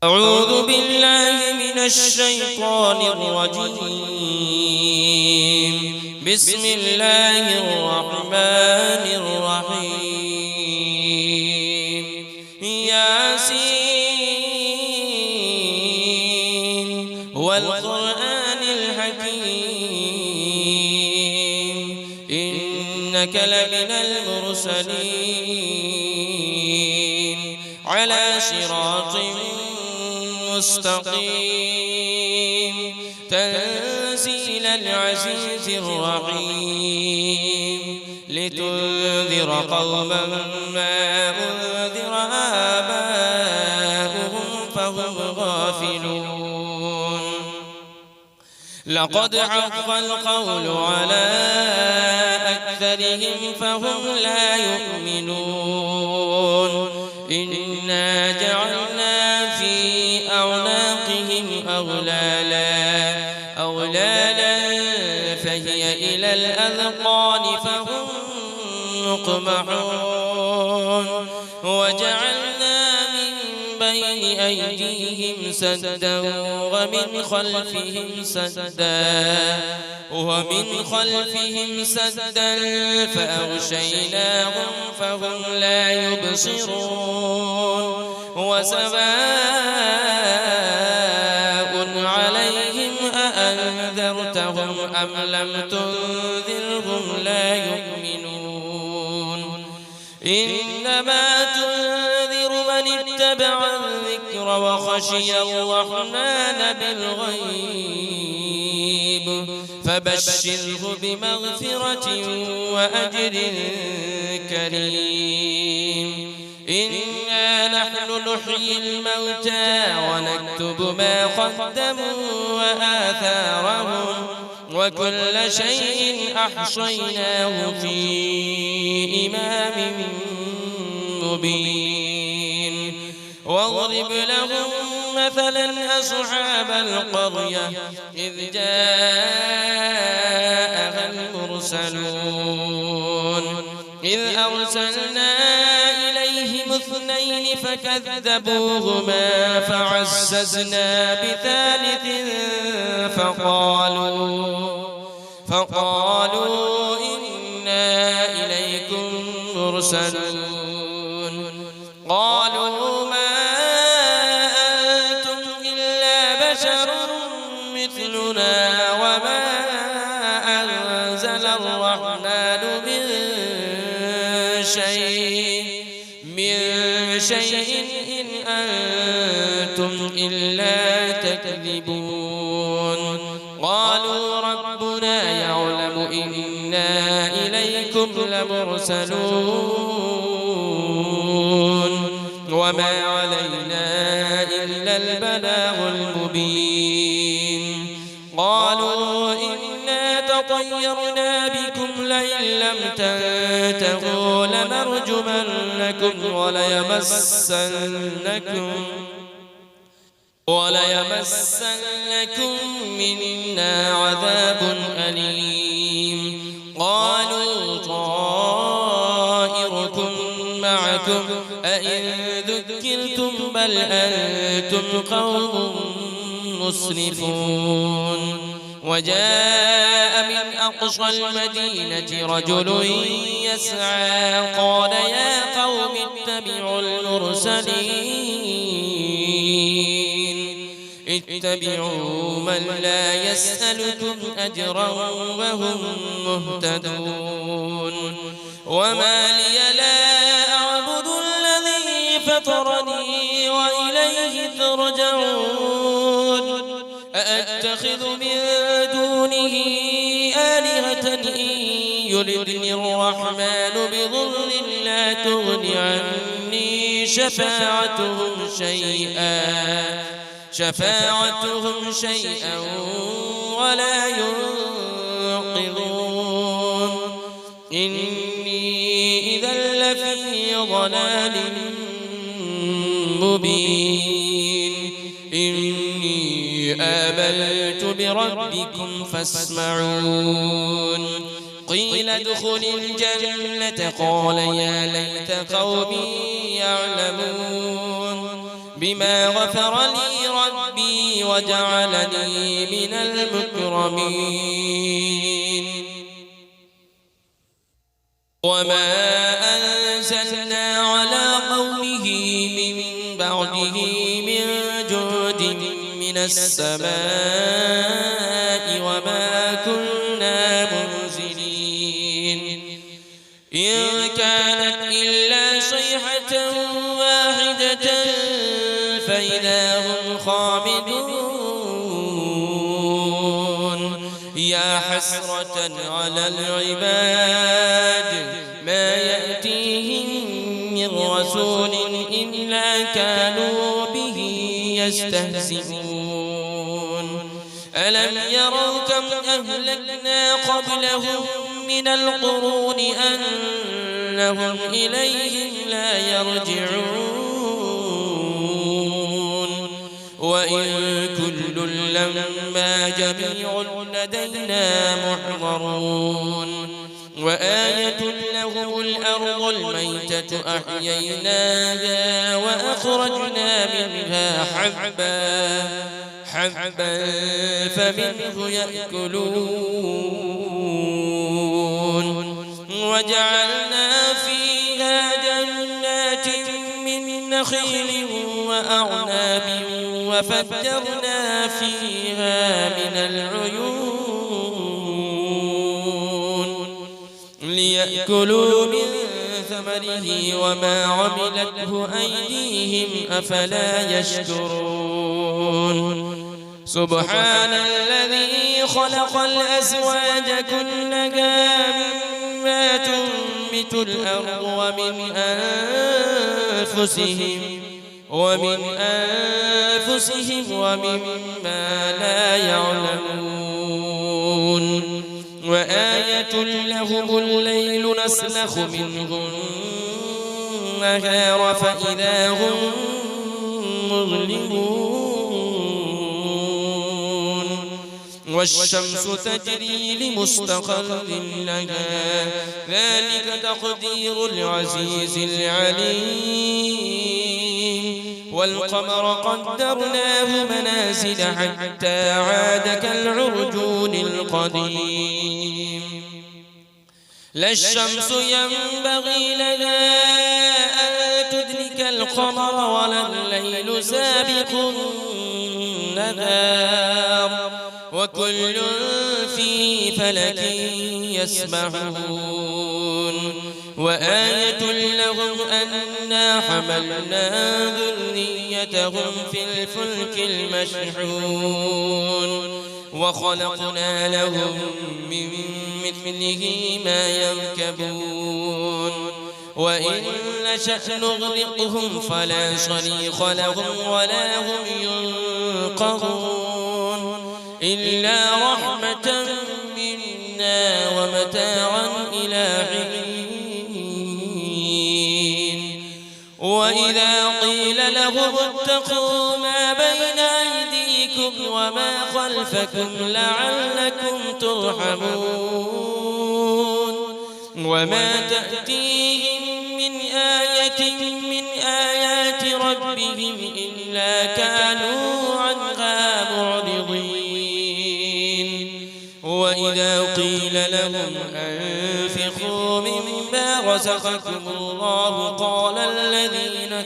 أعوذ بالله من الشيطان الرجيم. بسم الله الرحمن الرحيم. ياسين والقرآن الحكيم إنك لمن المرسلين على صراط مستقيم تنزيل العزيز الرحيم لتنذر قوما ما أنذر آباؤهم فهم غافلون. لقد حق القول على أكثرهم فهم لا يؤمنون. إنا جعلنا في أعناقهم أغلالا فهي إلى الأذقان فهم مقمحون. وجعلنا من بين أيديهم سدا ومن خلفهم سدا فأغشيناهم فهم لا يبصرون. وسواء عليهم أأنذرتهم أم لم تنذرهم لا يؤمنون. إنما تنذر من اتبع الذكر وخشي الرحمن بالغيب فبشره بمغفرة وأجر كريم. إنا نحن نحيي الموتى ونكتب ما قدموا وآثارهم وكل شيء أحصيناه في إمام مبين. واضرب لهم مثلا أصحاب القرية إذ جاءها المرسلون إذ أرسلنا إليهم اثنين فكذبوهما فعززنا بثالث فقالوا إنا إليكم مرسلون. قالوا ما أنتم إلا بشر مثلنا وما أنزل الرحمن من شيء إن أنتم إلا تكذبون. قالوا ربنا يعلم إنا إليكم لمرسلون وما علينا إلا البلاغ المبين. قالوا إنا تطيرنا بكم لئن لم تنتهوا لنرجمنكم وليمسنكم منا عذاب أليم. قالوا طائركم معكم أئن ذكرتم بل أنتم قوم مسرفون. وجاء من أقصى المدينة رجل يسعى قال يا قوم اتبعوا من لا يسألكم أجرا وهم مهتدون. وما لي لا أعبد الذي فطرني وإليه ترجعون. أأتخذ من دونه آلهة إن يردني الرحمن بضر لا تغن عني شفاعتهم شيئا ولا ينقذون. إني إذا لفي ضلال مبين. إني آمنت بربكم فاسمعون. قيل ادخل الجنة قال يا ليت قومي يعلمون. بما غفر لي ربي وجعلني من المكرمين وما أنزلنا على قومه من بعده من جود من السماء وما كنا منزلين إن كانت إلا صيحة واحدة فإذا هم خامدون يا حسرة على العباد ما يأتيهم من رسول إلا كانوا به يستهزئون ألم يروا كم أهلكنا قبلهم من القرون أنهم إليهم لا يرجعون وإن كل لما جميع لدينا محضرون وآية لهم الأرض الميتة أحييناها وأخرجنا منها حبا فمنه يأكلون وجعلنا فيها جنات من نخيل وأعناب وفجرنا فيها من العيون ليأكلوا من ثمره وما عملته أيديهم أفلا يشكرون سبحان الذي خلق الأزواج كلها مما تنبت الأرض ومن أنفسهم ومما لا يعلمون وآية لهم الليل نسلخ منه النهار فإذا هم مظلمون والشمس تجري لمستقر لها ذلك تقدير العزيز العليم والقمر قدرناه منازل حتى عاد كالعرجون القديم لا الشمس ينبغي لها أن تدرك القمر ولا الليل سابق النهار وكل في فلك يسبحون وآية لهم أنا حملنا ذريتهم في الفلك المشحون وخلقنا لهم من مثله ما يركبون وإن نشأ نغرقهم فلا صريخ لهم ولا هم ينقذون إلا رحمة منا ومتاعا إلى حين وإذا قيل لهم اتقوا ما بين أيديكم وما خلفكم لعلكم ترحمون وما تأتيهم من آية من آيات ربهم إلا كانوا عنها معرضين وإذا قيل لهم أنفقوا مما رزقكم الله قال الذين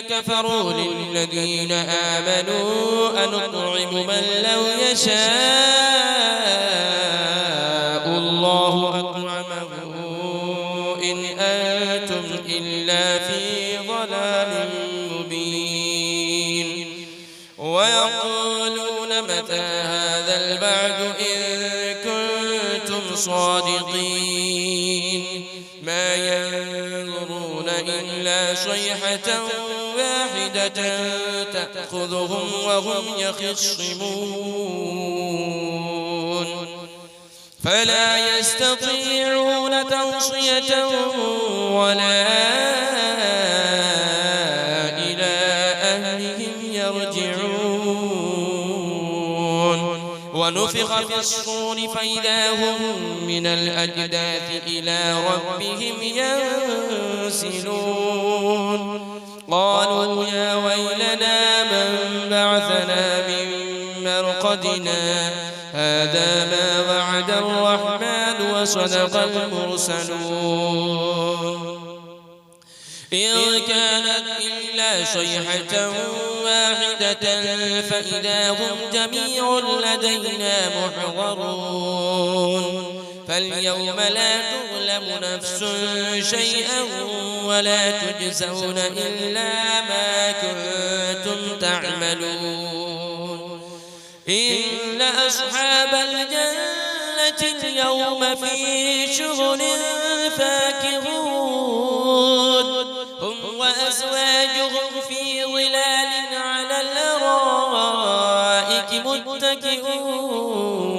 كفروا للذين آمنوا أنطعم من لو يشاء الله أطعمه إن أنتم إلا في ضلال مبين ويقولون متى هذا البعد إن كنتم صادقين ما ينظرون إلا صيحة واحدة تأخذهم وهم يخصمون فلا يستطيعون توصية ولا إلى أهلهم يرجعون ونفخ في الصور فإذا هم من الأجداث إلى ربهم ينسلون قالوا يا ويلنا من بعثنا من مرقدنا هذا ما وعد الرحمن وصدق المرسلون إن كانت إلا صيحة واحدة فإذا هم جميع لدينا محضرون فاليوم لا تظلم نفس شيئا ولا تجزون إلا ما كنتم تعملون إن أصحاب الجنة اليوم في شغل فاكهون هم وأزواجهم في ظلال على الأرائك متكئون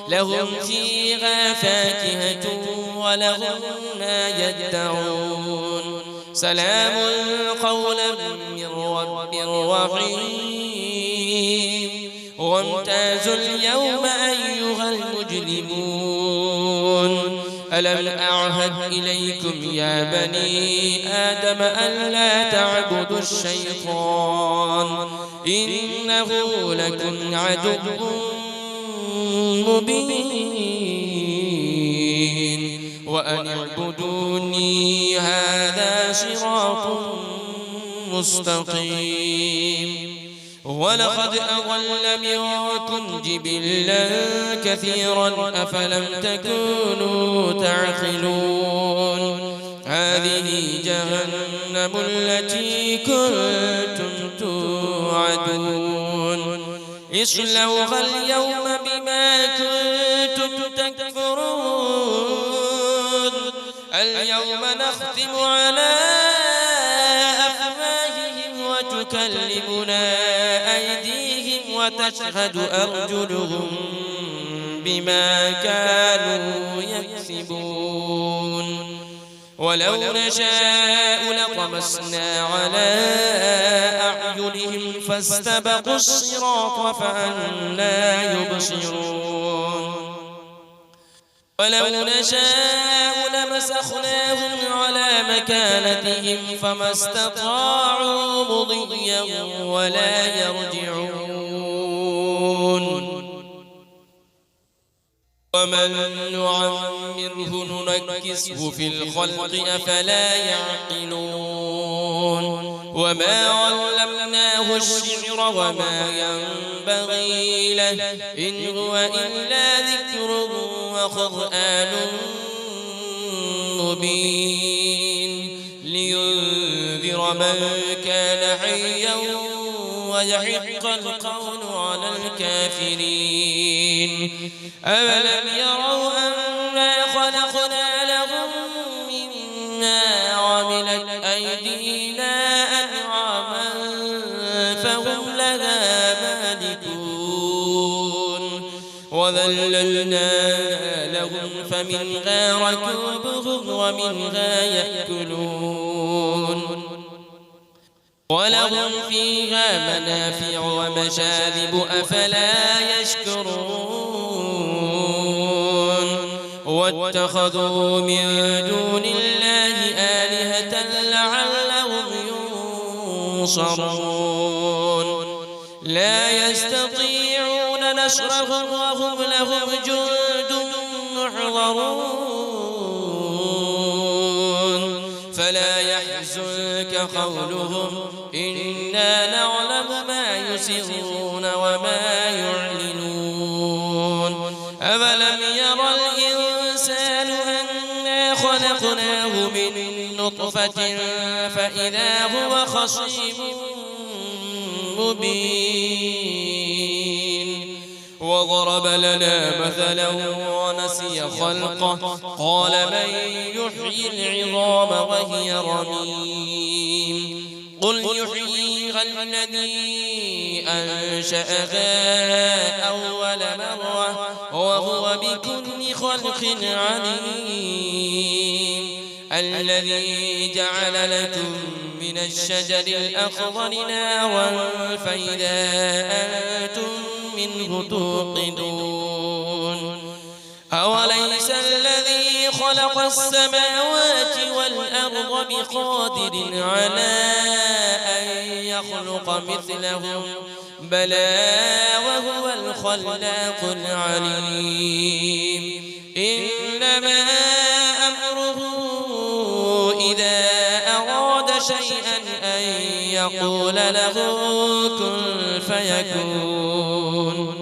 لهم فيها فاكهة ولهم ما يدعون سلام قولا من رب رحيم وامتازوا اليوم أيها المجرمون ألم أعهد إليكم يا بني آدم ألا تعبدوا الشيطان إنه لكم عدو مبين وأن اعبدوني هذا صراط مستقيم ولقد أضل منكم جبلا كثيرا أفلم تكونوا تعقلون هذه جهنم التي كنتم توعدون اصلوها اليوم بما كنتم تكفرون اليوم نختم على أفواههم وتكلمنا أيديهم وتشهد أرجلهم بما كانوا يكسبون ولو نشاء لطمسنا على أعينهم فاستبقوا الصراط فأنى يبصرون ولو نشاء لمسخناهم على مكانتهم فما استطاعوا مضيا ولا يرجعون ومن نعمره ننكسه في الخلق أفلا يعقلون وما علمناه الشعر وما ينبغي له إن هو إلا ذكر وقرآن مبين لينذر من كان حيا ويحق القول على الكافرين أولم يروا أنا خلقنا لهم مما عملت أيدينا أنعاما فهم لها مالكون وذللناها لهم فمنها ركوبهم ومنها يأكلون ولهم فيها منافع ومشارب أفلا يشكرون واتخذوا من دون الله آلهة لعلهم ينصرون لا يستطيعون نصرهم وهم لهم جند محضرون فلا يحزنك قولهم إنا نعلم ما يسرون وما يعلنون أولم يرى الإنسان أنا خلقناه من نطفة فإذا هو خصيم مبين وضرب لنا مثلا ونسي خلقه قال من يحيي العظام وهي رميم قل يحييها الذي أنشأها أول مرة وهو بكل خلق عليم الذي جعل لكم من الشجر الأخضر نارا فإذا أنتم منه توقدون أوليس الذي خلق السماوات والأرض بقادر على أن يخلق مثلهم بلى وهو الخلاق العليم إنما أمره إذا أراد شيئا أن يقول له كن فيكون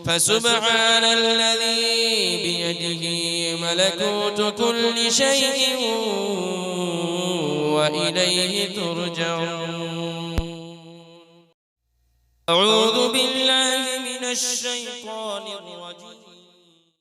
فسبحان الذي بيده ملكوت كل شيء وإليه ترجعون أعوذ بالله من الشيطان الرجيم